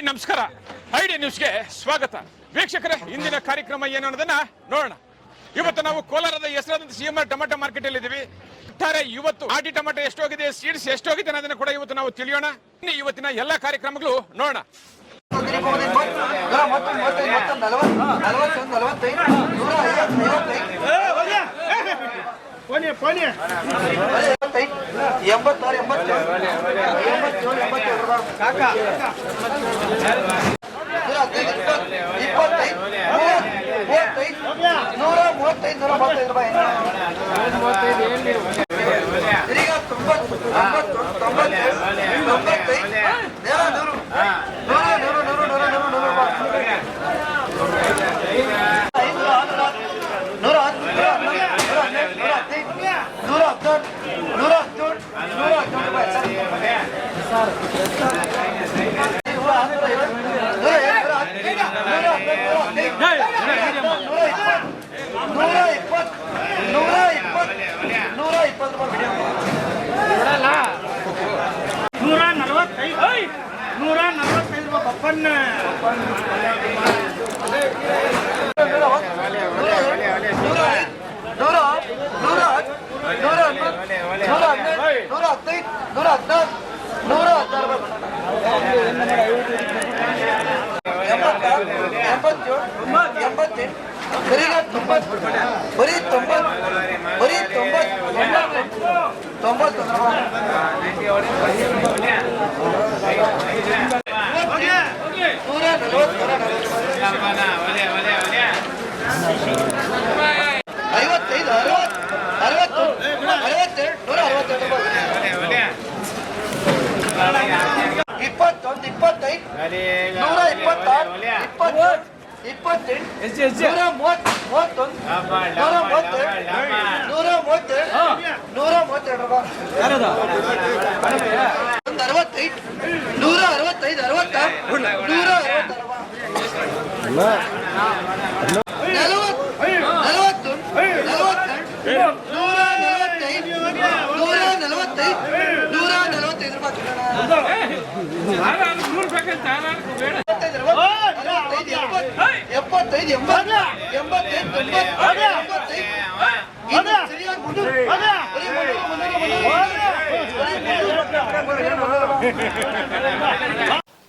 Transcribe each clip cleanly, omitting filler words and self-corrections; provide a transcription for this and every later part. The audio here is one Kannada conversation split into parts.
ನಮಸ್ಕಾರ. ಐಡಿಯಾ ನ್ಯೂಸ್ಗೆ ಸ್ವಾಗತ. ವೀಕ್ಷಕರೇ, ಇಂದಿನ ಕಾರ್ಯಕ್ರಮ ಏನು ಅನ್ನೋದನ್ನ ನೋಡೋಣ. ಇವತ್ತು ನಾವು ಕೋಲಾರದ ಹೆಸರಾದಂತ ಸಿಎಂಆರ್ ಟೊಮೆಟೊ ಮಾರ್ಕೆಟ್ ಅಲ್ಲಿ ಇದ್ದೀವಿ. ಇವತ್ತು ಆಟಿ ಟೊಮೆಟೊ ಎಷ್ಟೋಗಿದೆ, ಸೀಡ್ಸ್ ಎಷ್ಟೋಗಿದೆ ಅನ್ನೋದನ್ನ ಕೂಡ ಇವತ್ತು ನಾವು ತಿಳಿಯೋಣ. ಇವತ್ತಿನ ಎಲ್ಲಾ ಕಾರ್ಯಕ್ರಮಗಳು ನೋಡೋಣ.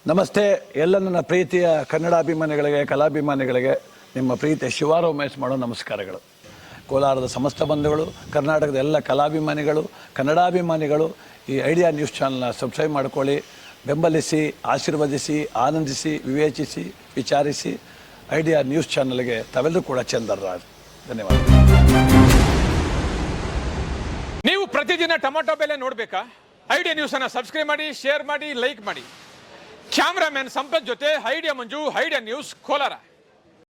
ನಮಸ್ತೆ. ಎಲ್ಲ ನನ್ನ ಪ್ರೀತಿಯ ಕನ್ನಡಾಭಿಮಾನಿಗಳಿಗೆ, ಕಲಾಭಿಮಾನಿಗಳಿಗೆ ನಿಮ್ಮ ಪ್ರೀತಿಯ ಶಿವಾರ ಉಮೇಶ್ ಮಾಡೋ ನಮಸ್ಕಾರಗಳು. ಕೋಲಾರದ ಸಮಸ್ತ ಬಂಧುಗಳು, ಕರ್ನಾಟಕದ ಎಲ್ಲ ಕಲಾಭಿಮಾನಿಗಳು, ಕನ್ನಡಾಭಿಮಾನಿಗಳು ಈ ಐಡಿಯಾ ನ್ಯೂಸ್ ಚಾನಲ್ನ ಸಬ್ಸ್ಕ್ರೈಬ್ ಮಾಡ್ಕೊಳ್ಳಿ, ಬೆಂಬಲಿಸಿ, ಆಶೀರ್ವದಿಸಿ, ಆನಂದಿಸಿ, ವಿವೇಚಿಸಿ, ವಿಚಾರಿಸಿ. ಐಡಿಯಾ ನ್ಯೂಸ್ ಚಾನಲ್ಗೆ ತಾವೆಲ್ಲರೂ ಕೂಡ ಚಂದರ್ರಾಜ್. ಧನ್ಯವಾದ. ನೀವು ಪ್ರತಿದಿನ ಟೊಮೆಟೊ ಬೆಲೆ ನೋಡ್ಬೇಕಾ? ಐಡಿಯಾ ನ್ಯೂಸ್ ಅನ್ನ ಸಬ್ಸ್ಕ್ರೈಬ್ ಮಾಡಿ, ಶೇರ್ ಮಾಡಿ, ಲೈಕ್ ಮಾಡಿ. ಕ್ಯಾಮ್ರಾಮನ್ ಸಂಪತ್ ಜೊತೆ ಐಡಿಯಾ ಮಂಜು, ಐಡಿಯಾ ನ್ಯೂಸ್ ಕೋಲಾರ.